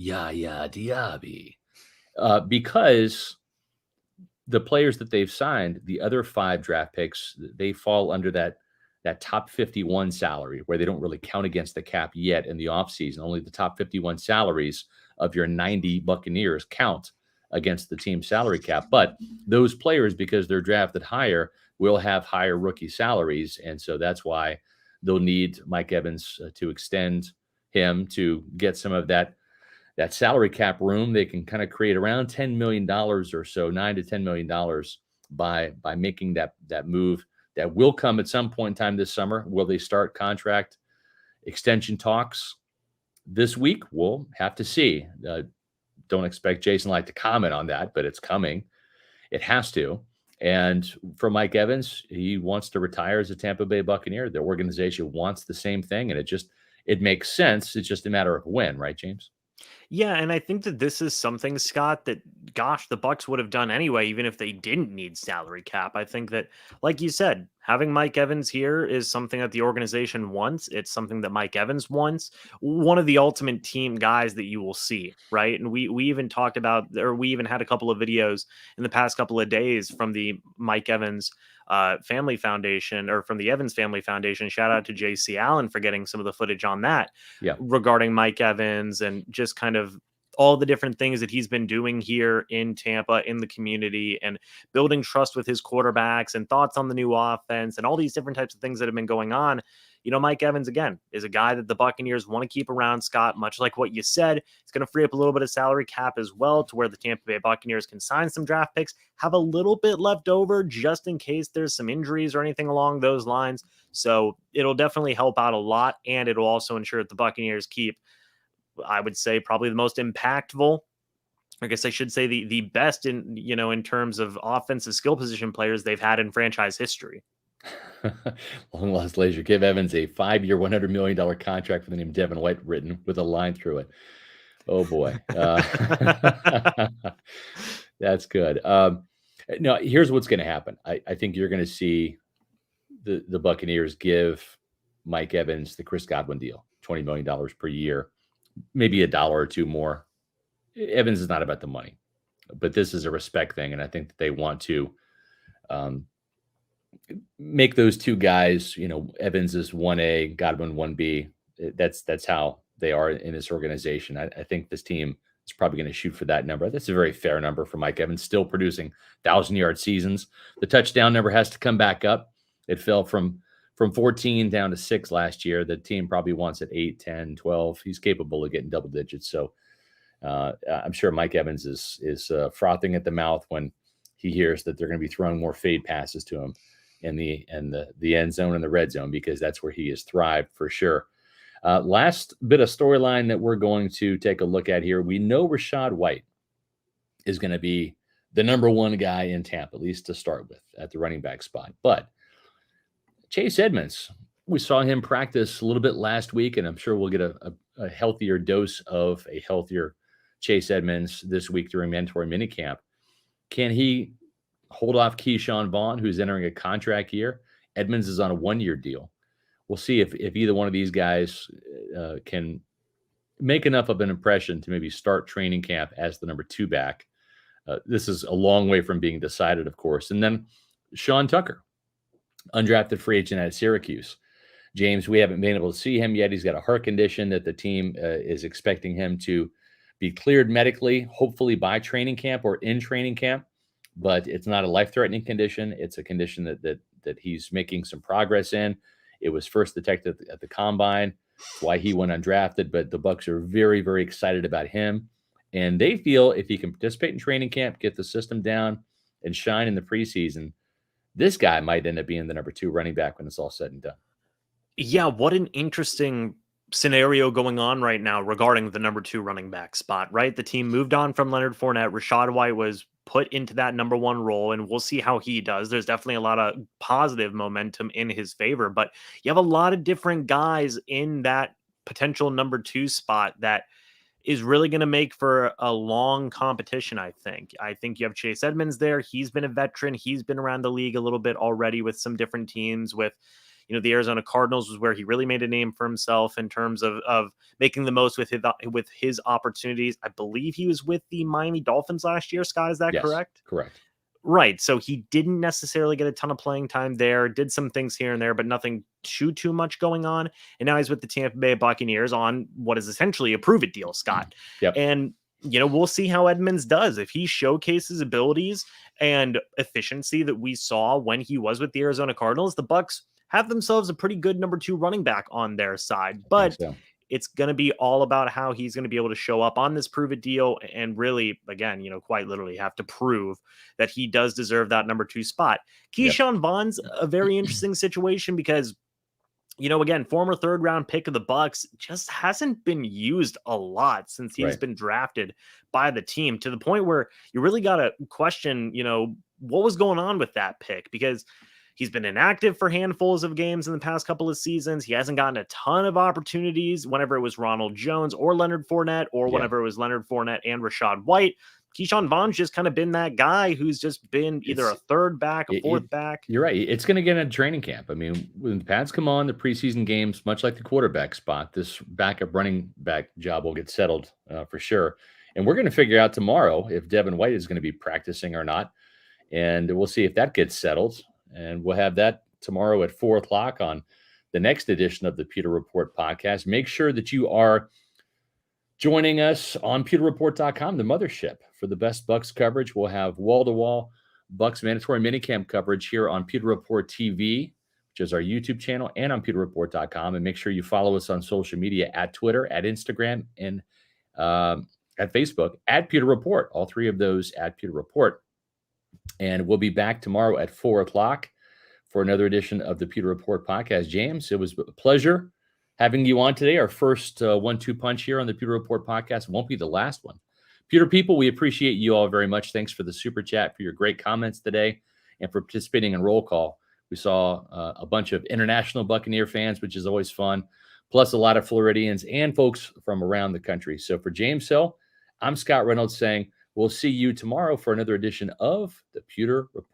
Because the players that they've signed, the other 5 draft picks, they fall under that top 51 salary where they don't really count against the cap yet in the offseason. Only the top 51 salaries of your 90 Buccaneers count against the team salary cap. But those players, because they're drafted higher, will have higher rookie salaries. And so that's why they'll need Mike Evans to extend him to get some of that salary cap room. They can kind of create around $10 million or so, $9 to $10 million by making that move. That will come at some point in time this summer. Will they start contract extension talks this week? We'll have to see. Don't expect Jason Light to comment on that, but it's coming. It has to. And for Mike Evans, he wants to retire as a Tampa Bay Buccaneer. The organization wants the same thing, and it makes sense. It's just a matter of when, right, James? Yeah, and I think that this is something, Scott, that, gosh, the Bucs would have done anyway, even if they didn't need salary cap. I think that, like you said, having Mike Evans here is something that the organization wants. It's something that Mike Evans wants. One of the ultimate team guys that you will see, right? And we even talked about, or we even had a couple of videos in the past couple of days from the Mike Evans family foundation, or from the Evans family foundation. Shout out to JC Allen for getting some of the footage on that regarding Mike Evans and just kind of all the different things that he's been doing here in Tampa, in the community, and building trust with his quarterbacks and thoughts on the new offense and all these different types of things that have been going on. You know, Mike Evans, again, is a guy that the Buccaneers want to keep around, Scott, much like what you said. It's going to free up a little bit of salary cap as well, to where the Tampa Bay Buccaneers can sign some draft picks, have a little bit left over just in case there's some injuries or anything along those lines. So it'll definitely help out a lot, and it'll also ensure that the Buccaneers keep, I would say, probably the most impactful, I guess I should say the best in terms of offensive skill position players they've had in franchise history. Long lost leisure. Give Evans a 5-year, $100 million contract for the name Devin White written with a line through it. Oh boy. That's good. No, here's what's going to happen. I think you're going to see the Buccaneers give Mike Evans the Chris Godwin deal, $20 million per year, maybe $1 or $2 more. Evans is not about the money, but this is a respect thing. And I think that they want to make those two guys, Evans is 1A, Godwin 1B. That's how they are in this organization. I think this team is probably going to shoot for that number. That's a very fair number for Mike Evans, still producing 1,000-yard seasons. The touchdown number has to come back up. It fell from 14 down to 6 last year. The team probably wants it 8, 10, 12. He's capable of getting double digits. So I'm sure Mike Evans is frothing at the mouth when he hears that they're going to be throwing more fade passes to him in the end zone and the red zone, because that's where he has thrived for sure. Last bit of storyline that we're going to take a look at here. We know Rachaad White is going to be the number one guy in Tampa, at least to start with, at the running back spot. But Chase Edmonds, we saw him practice a little bit last week, and I'm sure we'll get a healthier dose of a healthier Chase Edmonds this week during mandatory minicamp. Can he hold off Keyshawn Vaughn, who's entering a contract year? Edmonds is on a 1-year deal. We'll see if either one of these guys can make enough of an impression to maybe start training camp as the number 2 back. This is a long way from being decided, of course. And then Sean Tucker, undrafted free agent at Syracuse. James, we haven't been able to see him yet. He's got a heart condition that the team is expecting him to be cleared medically, hopefully by training camp or in training camp. But it's not a life-threatening condition. It's a condition that he's making some progress in. It was first detected at the combine. That's why he went undrafted. But the Bucs are very, very excited about him. And they feel if he can participate in training camp, get the system down, and shine in the preseason, this guy might end up being the number 2 running back when it's all said and done. Yeah, what an interesting scenario going on right now regarding the number 2 running back spot, right? The team moved on from Leonard Fournette. Rachaad White was put into that number 1 role, and we'll see how he does. There's definitely a lot of positive momentum in his favor, but you have a lot of different guys in that potential number 2 spot that is really going to make for a long competition, I think. I think you have Chase Edmonds there. He's been a veteran. He's been around the league a little bit already with some different teams. With, the Arizona Cardinals was where he really made a name for himself in terms of making the most with his opportunities. I believe he was with the Miami Dolphins last year, Scott. Is that correct? Correct. Right. So he didn't necessarily get a ton of playing time there, did some things here and there, but nothing too much going on. And now he's with the Tampa Bay Buccaneers on what is essentially a prove-it deal, Scott. Yep. And, we'll see how Edmonds does. If he showcases abilities and efficiency that we saw when he was with the Arizona Cardinals, the Bucs have themselves a pretty good number 2 running back on their side. But it's going to be all about how he's going to be able to show up on this prove it deal and really, again, quite literally have to prove that he does deserve that number 2 spot. Keyshawn Vaughn's a very interesting situation because, again, former 3rd round pick of the Bucs just hasn't been used a lot since he's been drafted by the team, to the point where you really got to question, what was going on with that pick, because he's been inactive for handfuls of games in the past couple of seasons. He hasn't gotten a ton of opportunities whenever it was Ronald Jones or Leonard Fournette, or whenever it was Leonard Fournette and Rachaad White. Keyshawn Vaughn's just kind of been that guy who's just been either a 3rd back, a 4th back. You're right. It's going to get into training camp. I mean, when the pads come on, the preseason games, much like the quarterback spot, this backup running back job will get settled for sure. And we're going to figure out tomorrow if Devin White is going to be practicing or not. And we'll see if that gets settled. And we'll have that tomorrow at 4:00 on the next edition of the Pewter Report podcast. Make sure that you are joining us on pewterreport.com, the mothership, for the best Bucs coverage. We'll have wall-to-wall Bucs mandatory minicamp coverage here on Pewter Report TV, which is our YouTube channel, and on pewterreport.com. And make sure you follow us on social media at Twitter, at Instagram, and at Facebook, at Pewter Report. All 3 of those at Pewter Report. And we'll be back tomorrow at 4:00 for another edition of the Pewter Report podcast. James, it was a pleasure having you on today. Our first 1-2 punch here on the Pewter Report podcast. It won't be the last one. Pewter people, we appreciate you all very much. Thanks for the super chat, for your great comments today, and for participating in roll call. We saw a bunch of international Buccaneer fans, which is always fun, plus a lot of Floridians and folks from around the country. So for James Hill, I'm Scott Reynolds saying we'll see you tomorrow for another edition of the Pewter Report.